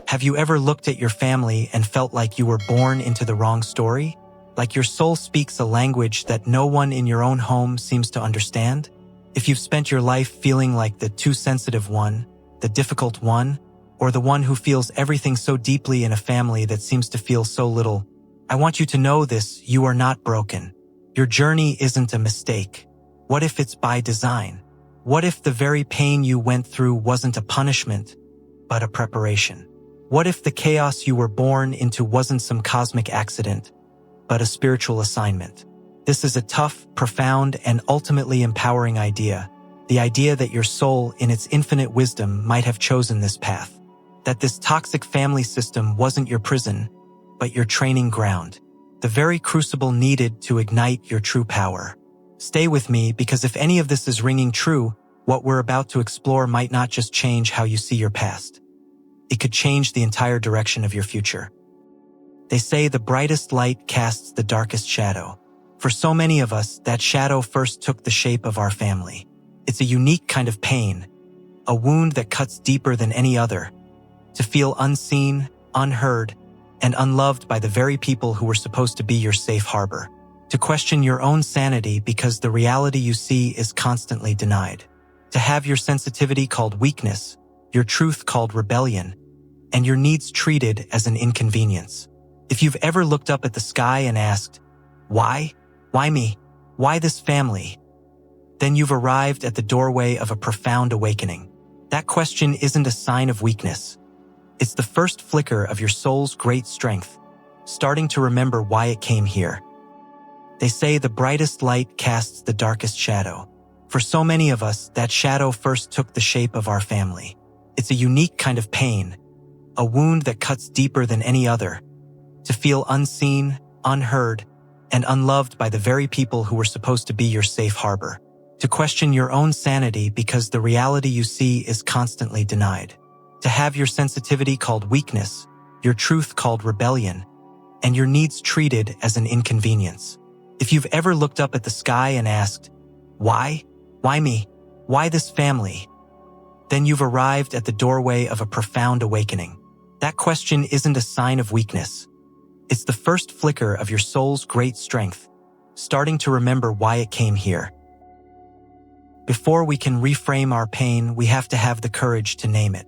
Have you ever looked at your family and felt like you were born into the wrong story? Like your soul speaks a language that no one in your own home seems to understand? If you've spent your life feeling like the too sensitive one, the difficult one, or the one who feels everything so deeply in a family that seems to feel so little, I want you to know this: you are not broken. Your journey isn't a mistake. What if it's by design? What if the very pain you went through wasn't a punishment, but a preparation? What if the chaos you were born into wasn't some cosmic accident, but a spiritual assignment? This is a tough, profound, and ultimately empowering idea. The idea that your soul, in its infinite wisdom, might have chosen this path. That this toxic family system wasn't your prison, but your training ground. The very crucible needed to ignite your true power. Stay with me, because if any of this is ringing true, what we're about to explore might not just change how you see your past. It could change the entire direction of your future. They say the brightest light casts the darkest shadow. For so many of us, that shadow first took the shape of our family. It's a unique kind of pain, a wound that cuts deeper than any other. To feel unseen, unheard, and unloved by the very people who were supposed to be your safe harbor. To question your own sanity because the reality you see is constantly denied. To have your sensitivity called weakness, your truth called rebellion, and your needs treated as an inconvenience. If you've ever looked up at the sky and asked, why? Why me? Why this family? Then you've arrived at the doorway of a profound awakening. That question isn't a sign of weakness. It's the first flicker of your soul's great strength, starting to remember why it came here. They say the brightest light casts the darkest shadow. For so many of us, that shadow first took the shape of our family. It's a unique kind of pain, a wound that cuts deeper than any other. To feel unseen, unheard, and unloved by the very people who were supposed to be your safe harbor. To question your own sanity because the reality you see is constantly denied. To have your sensitivity called weakness, your truth called rebellion, and your needs treated as an inconvenience. If you've ever looked up at the sky and asked, why? Why me? Why this family? Then you've arrived at the doorway of a profound awakening. That question isn't a sign of weakness. It's the first flicker of your soul's great strength, starting to remember why it came here. Before we can reframe our pain, we have to have the courage to name it.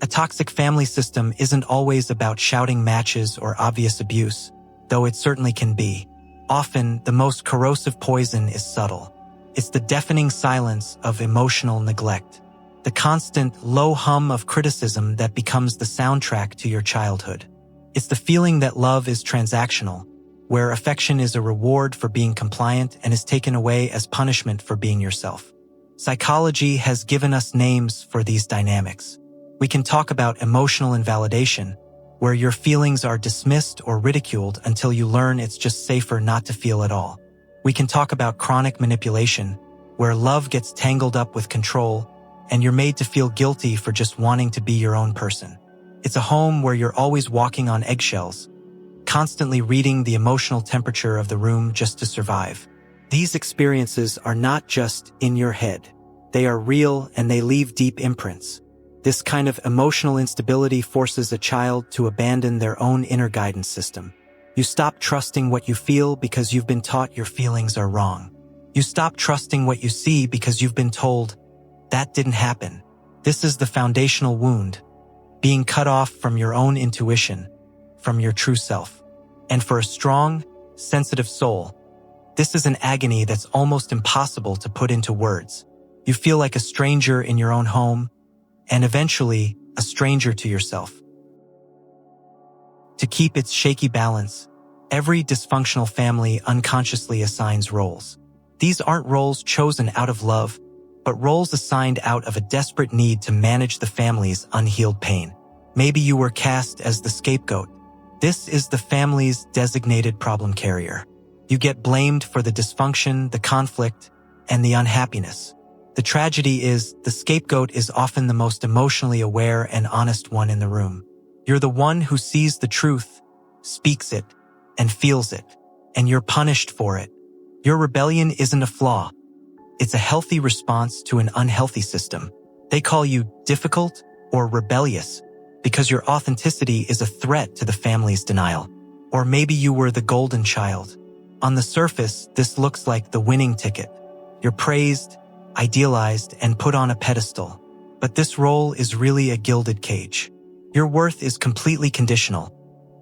A toxic family system isn't always about shouting matches or obvious abuse, though it certainly can be. Often, the most corrosive poison is subtle. It's the deafening silence of emotional neglect, the constant low hum of criticism that becomes the soundtrack to your childhood. It's the feeling that love is transactional, where affection is a reward for being compliant and is taken away as punishment for being yourself. Psychology has given us names for these dynamics. We can talk about emotional invalidation, where your feelings are dismissed or ridiculed until you learn it's just safer not to feel at all. We can talk about chronic manipulation, where love gets tangled up with control, and you're made to feel guilty for just wanting to be your own person. It's a home where you're always walking on eggshells, constantly reading the emotional temperature of the room just to survive. These experiences are not just in your head. They are real and they leave deep imprints. This kind of emotional instability forces a child to abandon their own inner guidance system. You stop trusting what you feel because you've been taught your feelings are wrong. You stop trusting what you see because you've been told, that didn't happen. This is the foundational wound, being cut off from your own intuition, from your true self. And for a strong, sensitive soul, this is an agony that's almost impossible to put into words. You feel like a stranger in your own home, and eventually a stranger to yourself. To keep its shaky balance, every dysfunctional family unconsciously assigns roles. These aren't roles chosen out of love, but roles assigned out of a desperate need to manage the family's unhealed pain. Maybe you were cast as the scapegoat. This is the family's designated problem carrier. You get blamed for the dysfunction, the conflict, and the unhappiness. The tragedy is, the scapegoat is often the most emotionally aware and honest one in the room. You're the one who sees the truth, speaks it, and feels it, and you're punished for it. Your rebellion isn't a flaw. It's a healthy response to an unhealthy system. They call you difficult or rebellious, because your authenticity is a threat to the family's denial. Or maybe you were the golden child. On the surface, this looks like the winning ticket. You're praised, idealized, and put on a pedestal. But this role is really a gilded cage. Your worth is completely conditional,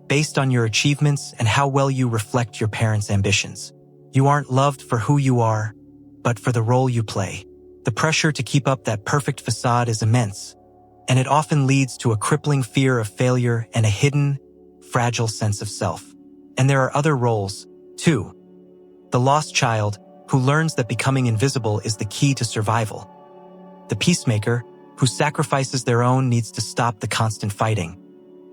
based on your achievements and how well you reflect your parents' ambitions. You aren't loved for who you are, but for the role you play. The pressure to keep up that perfect facade is immense, and it often leads to a crippling fear of failure and a hidden, fragile sense of self. And there are other roles, too. The lost child, who learns that becoming invisible is the key to survival. The peacemaker, who sacrifices their own needs to stop the constant fighting.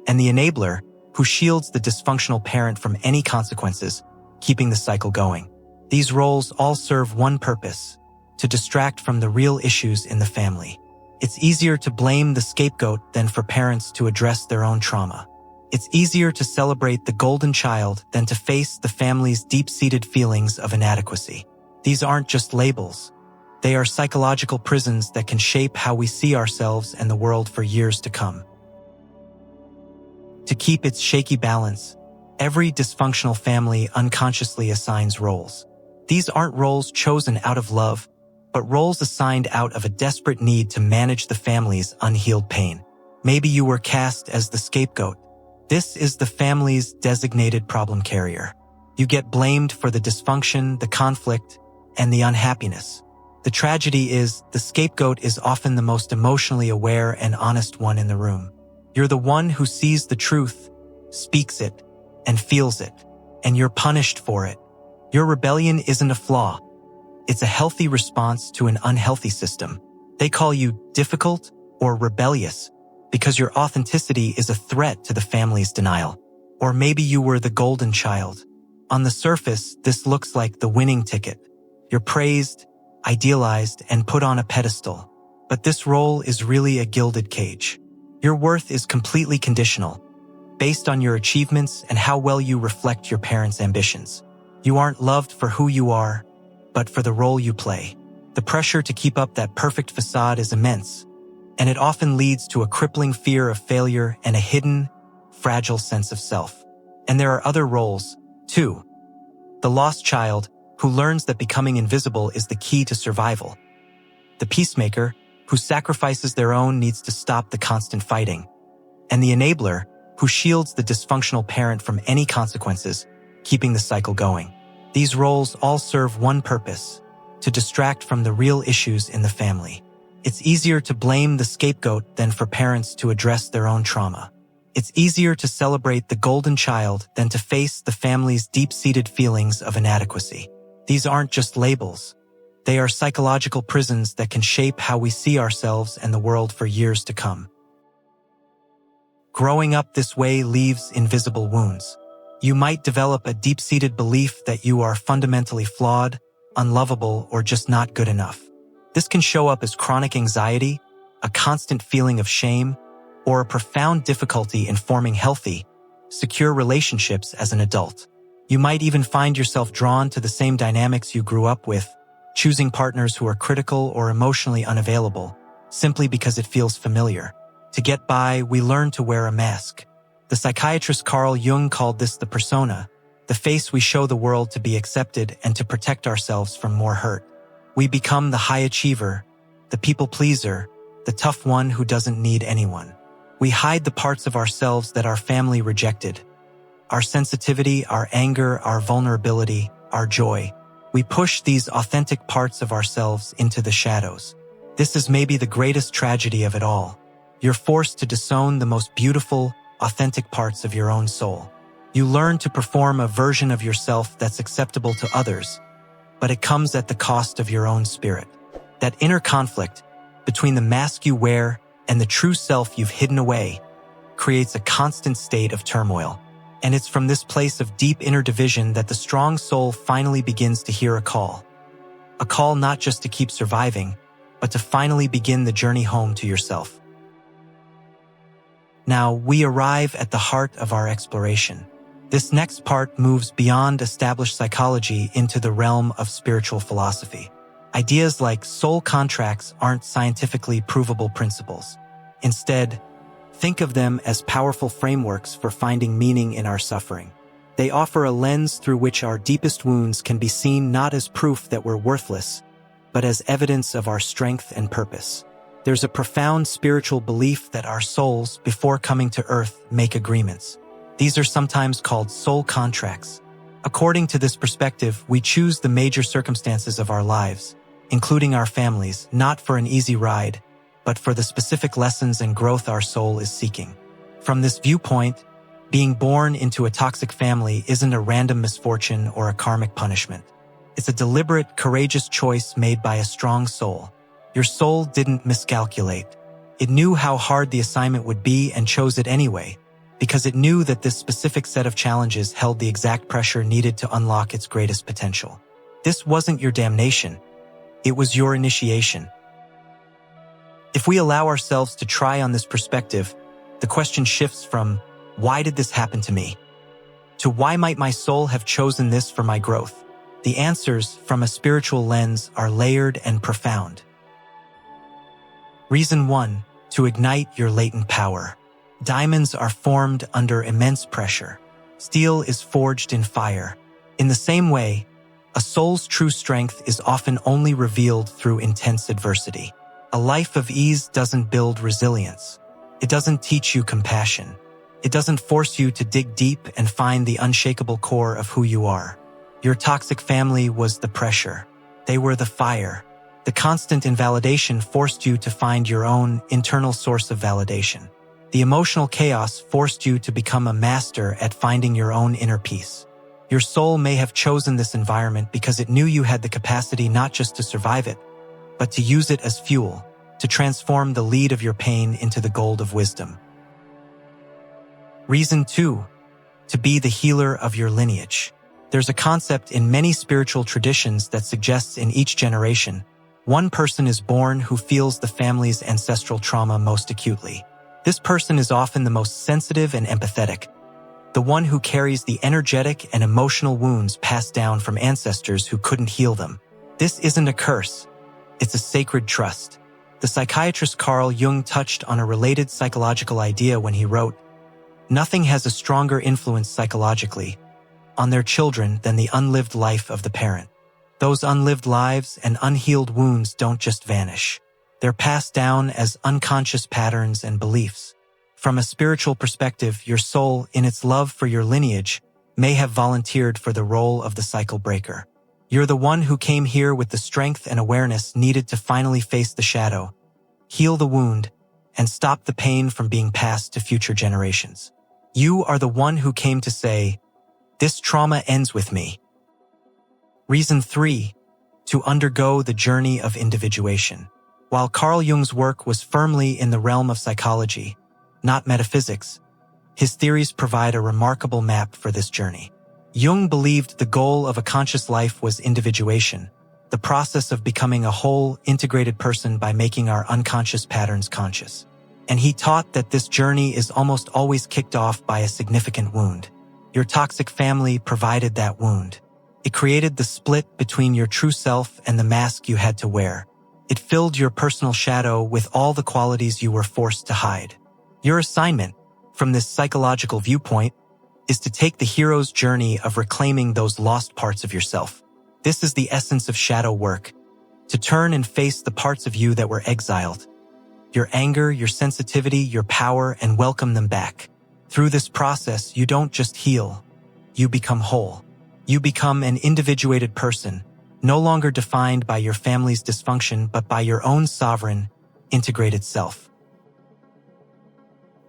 And the enabler, who shields the dysfunctional parent from any consequences, keeping the cycle going. These roles all serve one purpose: to distract from the real issues in the family. It's easier to blame the scapegoat than for parents to address their own trauma. It's easier to celebrate the golden child than to face the family's deep-seated feelings of inadequacy. These aren't just labels. They are psychological prisons that can shape how we see ourselves and the world for years to come. To keep its shaky balance, every dysfunctional family unconsciously assigns roles. These aren't roles chosen out of love, but roles assigned out of a desperate need to manage the family's unhealed pain. Maybe you were cast as the scapegoat. This is the family's designated problem carrier. You get blamed for the dysfunction, the conflict, and the unhappiness. The tragedy is, the scapegoat is often the most emotionally aware and honest one in the room. You're the one who sees the truth, speaks it, and feels it, and you're punished for it. Your rebellion isn't a flaw. It's a healthy response to an unhealthy system. They call you difficult or rebellious because your authenticity is a threat to the family's denial. Or maybe you were the golden child. On the surface, this looks like the winning ticket. You're praised, idealized, and put on a pedestal. But this role is really a gilded cage. Your worth is completely conditional, based on your achievements and how well you reflect your parents' ambitions. You aren't loved for who you are, but for the role you play. The pressure to keep up that perfect facade is immense, and it often leads to a crippling fear of failure and a hidden, fragile sense of self. And there are other roles, too. The lost child, who learns that becoming invisible is the key to survival. The peacemaker, who sacrifices their own needs to stop the constant fighting. And the enabler, who shields the dysfunctional parent from any consequences, keeping the cycle going. These roles all serve one purpose: to distract from the real issues in the family. It's easier to blame the scapegoat than for parents to address their own trauma. It's easier to celebrate the golden child than to face the family's deep-seated feelings of inadequacy. These aren't just labels. They are psychological prisons that can shape how we see ourselves and the world for years to come. Growing up this way leaves invisible wounds. You might develop a deep-seated belief that you are fundamentally flawed, unlovable, or just not good enough. This can show up as chronic anxiety, a constant feeling of shame, or a profound difficulty in forming healthy, secure relationships as an adult. You might even find yourself drawn to the same dynamics you grew up with, choosing partners who are critical or emotionally unavailable, simply because it feels familiar. To get by, we learn to wear a mask. The psychiatrist Carl Jung called this the persona, the face we show the world to be accepted and to protect ourselves from more hurt. We become the high achiever, the people pleaser, the tough one who doesn't need anyone. We hide the parts of ourselves that our family rejected. Our sensitivity, our anger, our vulnerability, our joy. We push these authentic parts of ourselves into the shadows. This is maybe the greatest tragedy of it all. You're forced to disown the most beautiful, authentic parts of your own soul. You learn to perform a version of yourself that's acceptable to others, but it comes at the cost of your own spirit. That inner conflict between the mask you wear and the true self you've hidden away creates a constant state of turmoil. And it's from this place of deep inner division that the strong soul finally begins to hear a call. A call not just to keep surviving, but to finally begin the journey home to yourself. Now, we arrive at the heart of our exploration. This next part moves beyond established psychology into the realm of spiritual philosophy. Ideas like soul contracts aren't scientifically provable principles. Instead, Think of them as powerful frameworks for finding meaning in our suffering. They offer a lens through which our deepest wounds can be seen not as proof that we're worthless, but as evidence of our strength and purpose. There's a profound spiritual belief that our souls, before coming to earth, make agreements. These are sometimes called soul contracts. According to this perspective, we choose the major circumstances of our lives, including our families, not for an easy ride, but for the specific lessons and growth our soul is seeking. From this viewpoint, being born into a toxic family isn't a random misfortune or a karmic punishment. It's a deliberate, courageous choice made by a strong soul. Your soul didn't miscalculate. It knew how hard the assignment would be and chose it anyway, because it knew that this specific set of challenges held the exact pressure needed to unlock its greatest potential. This wasn't your damnation. It was your initiation. If we allow ourselves to try on this perspective, the question shifts from, why did this happen to me? To why might my soul have chosen this for my growth? The answers, from a spiritual lens, are layered and profound. Reason 1. To ignite your latent power. Diamonds are formed under immense pressure. Steel is forged in fire. In the same way, a soul's true strength is often only revealed through intense adversity. A life of ease doesn't build resilience. It doesn't teach you compassion. It doesn't force you to dig deep and find the unshakable core of who you are. Your toxic family was the pressure. They were the fire. The constant invalidation forced you to find your own internal source of validation. The emotional chaos forced you to become a master at finding your own inner peace. Your soul may have chosen this environment because it knew you had the capacity not just to survive it, but to use it as fuel, to transform the lead of your pain into the gold of wisdom. Reason 2. To be the healer of your lineage. There's a concept in many spiritual traditions that suggests in each generation, one person is born who feels the family's ancestral trauma most acutely. This person is often the most sensitive and empathetic, the one who carries the energetic and emotional wounds passed down from ancestors who couldn't heal them. This isn't a curse. It's a sacred trust. The psychiatrist Carl Jung touched on a related psychological idea when he wrote, "Nothing has a stronger influence psychologically on their children than the unlived life of the parent. Those unlived lives and unhealed wounds don't just vanish. They're passed down as unconscious patterns and beliefs." From a spiritual perspective, your soul, in its love for your lineage, may have volunteered for the role of the cycle breaker. You're the one who came here with the strength and awareness needed to finally face the shadow, heal the wound, and stop the pain from being passed to future generations. You are the one who came to say, "This trauma ends with me." Reason 3. To undergo the journey of individuation. While Carl Jung's work was firmly in the realm of psychology, not metaphysics, his theories provide a remarkable map for this journey. Jung believed the goal of a conscious life was individuation, the process of becoming a whole, integrated person by making our unconscious patterns conscious. And he taught that this journey is almost always kicked off by a significant wound. Your toxic family provided that wound. It created the split between your true self and the mask you had to wear. It filled your personal shadow with all the qualities you were forced to hide. Your assignment, from this psychological viewpoint, is to take the hero's journey of reclaiming those lost parts of yourself. This is the essence of shadow work, to turn and face the parts of you that were exiled. Your anger, your sensitivity, your power, and welcome them back. Through this process, you don't just heal, you become whole. You become an individuated person, no longer defined by your family's dysfunction but by your own sovereign, integrated self.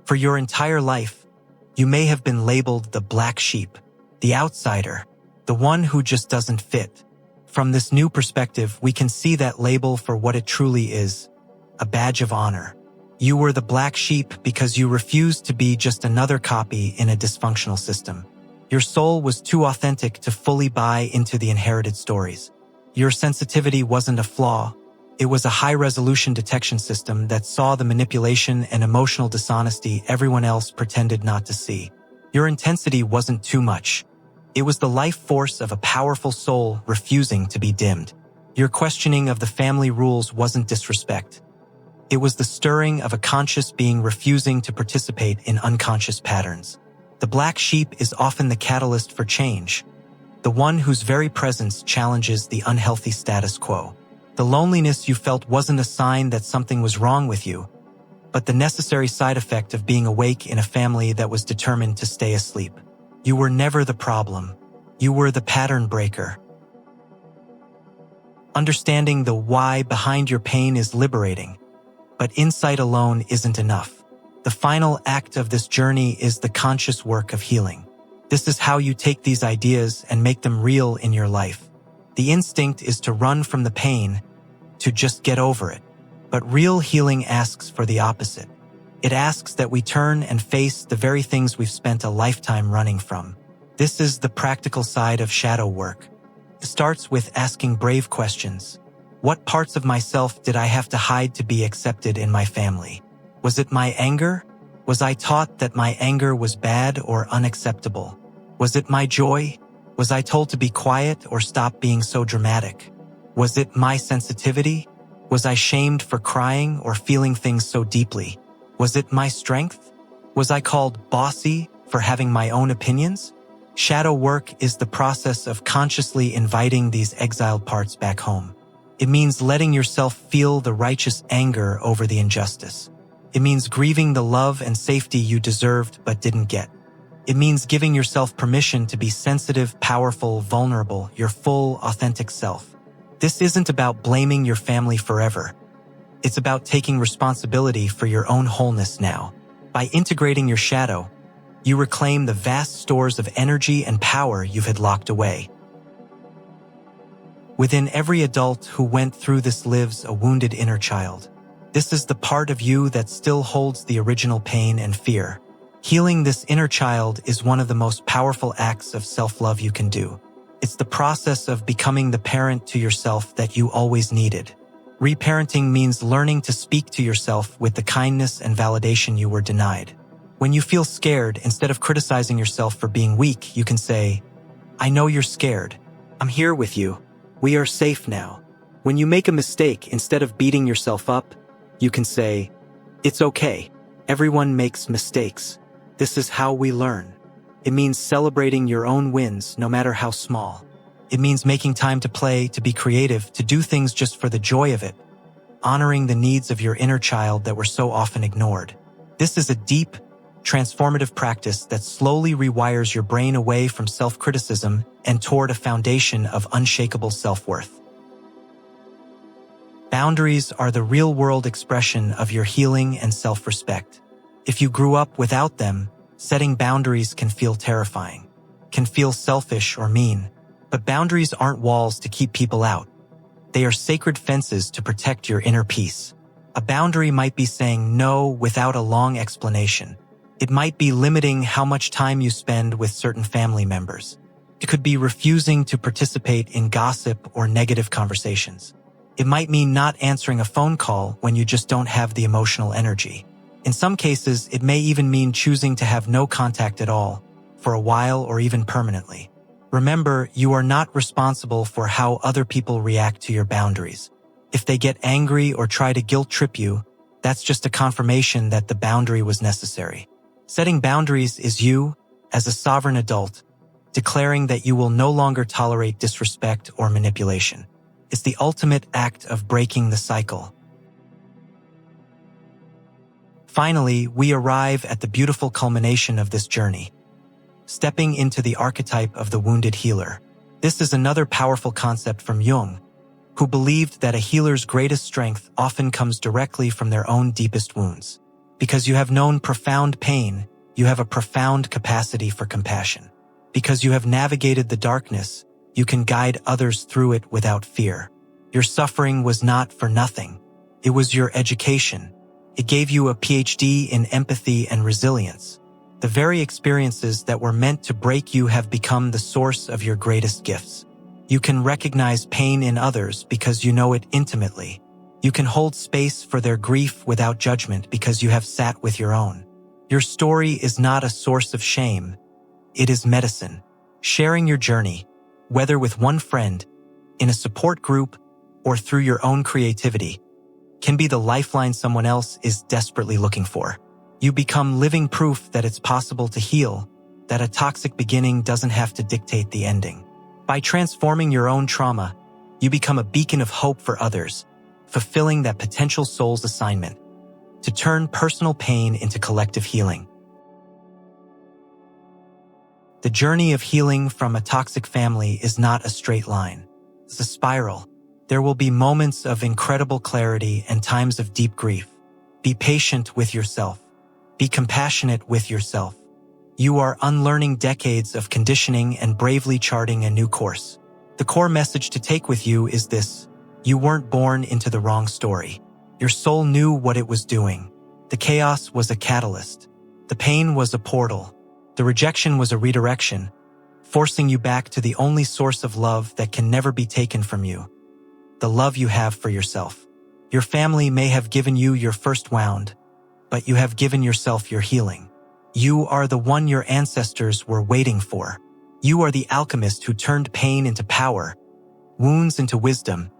For your entire life, you may have been labeled the black sheep, the outsider, the one who just doesn't fit. From this new perspective, we can see that label for what it truly is, a badge of honor. You were the black sheep because you refused to be just another copy in a dysfunctional system. Your soul was too authentic to fully buy into the inherited stories. Your sensitivity wasn't a flaw. It was a high-resolution detection system that saw the manipulation and emotional dishonesty everyone else pretended not to see. Your intensity wasn't too much. It was the life force of a powerful soul refusing to be dimmed. Your questioning of the family rules wasn't disrespect. It was the stirring of a conscious being refusing to participate in unconscious patterns. The black sheep is often the catalyst for change, the one whose very presence challenges the unhealthy status quo. The loneliness you felt wasn't a sign that something was wrong with you, but the necessary side effect of being awake in a family that was determined to stay asleep. You were never the problem. You were the pattern breaker. Understanding the why behind your pain is liberating, but insight alone isn't enough. The final act of this journey is the conscious work of healing. This is how you take these ideas and make them real in your life. The instinct is to run from the pain, to just get over it. But real healing asks for the opposite. It asks that we turn and face the very things we've spent a lifetime running from. This is the practical side of shadow work. It starts with asking brave questions. What parts of myself did I have to hide to be accepted in my family? Was it my anger? Was I taught that my anger was bad or unacceptable? Was it my joy? Was I told to be quiet or stop being so dramatic? Was it my sensitivity? Was I shamed for crying or feeling things so deeply? Was it my strength? Was I called bossy for having my own opinions? Shadow work is the process of consciously inviting these exiled parts back home. It means letting yourself feel the righteous anger over the injustice. It means grieving the love and safety you deserved but didn't get. It means giving yourself permission to be sensitive, powerful, vulnerable, your full, authentic self. This isn't about blaming your family forever. It's about taking responsibility for your own wholeness now. By integrating your shadow, you reclaim the vast stores of energy and power you had locked away. Within every adult who went through this lives a wounded inner child. This is the part of you that still holds the original pain and fear. Healing this inner child is one of the most powerful acts of self-love you can do. It's the process of becoming the parent to yourself that you always needed. Reparenting means learning to speak to yourself with the kindness and validation you were denied. When you feel scared, instead of criticizing yourself for being weak, you can say, "I know you're scared. I'm here with you. We are safe now." When you make a mistake, instead of beating yourself up, you can say, "It's okay. Everyone makes mistakes. This is how we learn." It means celebrating your own wins, no matter how small. It means making time to play, to be creative, to do things just for the joy of it, honoring the needs of your inner child that were so often ignored. This is a deep, transformative practice that slowly rewires your brain away from self-criticism and toward a foundation of unshakable self-worth. Boundaries are the real-world expression of your healing and self-respect. If you grew up without them, setting boundaries can feel terrifying, can feel selfish or mean. But boundaries aren't walls to keep people out. They are sacred fences to protect your inner peace. A boundary might be saying no without a long explanation. It might be limiting how much time you spend with certain family members. It could be refusing to participate in gossip or negative conversations. It might mean not answering a phone call when you just don't have the emotional energy. In some cases, it may even mean choosing to have no contact at all, for a while or even permanently. Remember, you are not responsible for how other people react to your boundaries. If they get angry or try to guilt trip you, that's just a confirmation that the boundary was necessary. Setting boundaries is you, as a sovereign adult, declaring that you will no longer tolerate disrespect or manipulation. It's the ultimate act of breaking the cycle. Finally, we arrive at the beautiful culmination of this journey. Stepping into the archetype of the wounded healer. This is another powerful concept from Jung, who believed that a healer's greatest strength often comes directly from their own deepest wounds. Because you have known profound pain, you have a profound capacity for compassion. Because you have navigated the darkness, you can guide others through it without fear. Your suffering was not for nothing. It was your education. It gave you a PhD in empathy and resilience. The very experiences that were meant to break you have become the source of your greatest gifts. You can recognize pain in others because you know it intimately. You can hold space for their grief without judgment because you have sat with your own. Your story is not a source of shame. It is medicine. Sharing your journey, whether with one friend, in a support group, or through your own creativity, can be the lifeline someone else is desperately looking for. You become living proof that it's possible to heal, that a toxic beginning doesn't have to dictate the ending. By transforming your own trauma, you become a beacon of hope for others, fulfilling that potential soul's assignment to turn personal pain into collective healing. The journey of healing from a toxic family is not a straight line. It's a spiral. There will be moments of incredible clarity and times of deep grief. Be patient with yourself. Be compassionate with yourself. You are unlearning decades of conditioning and bravely charting a new course. The core message to take with you is this: you weren't born into the wrong story. Your soul knew what it was doing. The chaos was a catalyst. The pain was a portal. The rejection was a redirection, forcing you back to the only source of love that can never be taken from you: the love you have for yourself. Your family may have given you your first wound, but you have given yourself your healing. You are the one your ancestors were waiting for. You are the alchemist who turned pain into power, wounds into wisdom,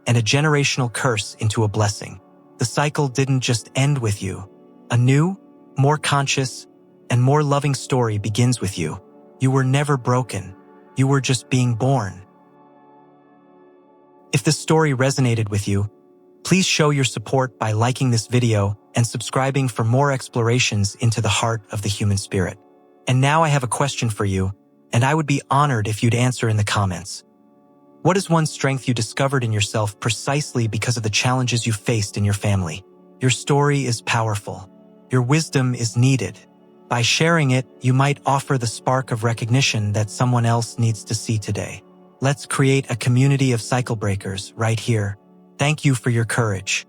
and a generational curse into a blessing. The cycle didn't just end with you. A new, more conscious, and more loving story begins with you. You were never broken. You were just being born. If this story resonated with you, please show your support by liking this video and subscribing for more explorations into the heart of the human spirit. And now I have a question for you, and I would be honored if you'd answer in the comments. What is one strength you discovered in yourself precisely because of the challenges you faced in your family? Your story is powerful. Your wisdom is needed. By sharing it, you might offer the spark of recognition that someone else needs to see today. Let's create a community of cycle breakers right here. Thank you for your courage.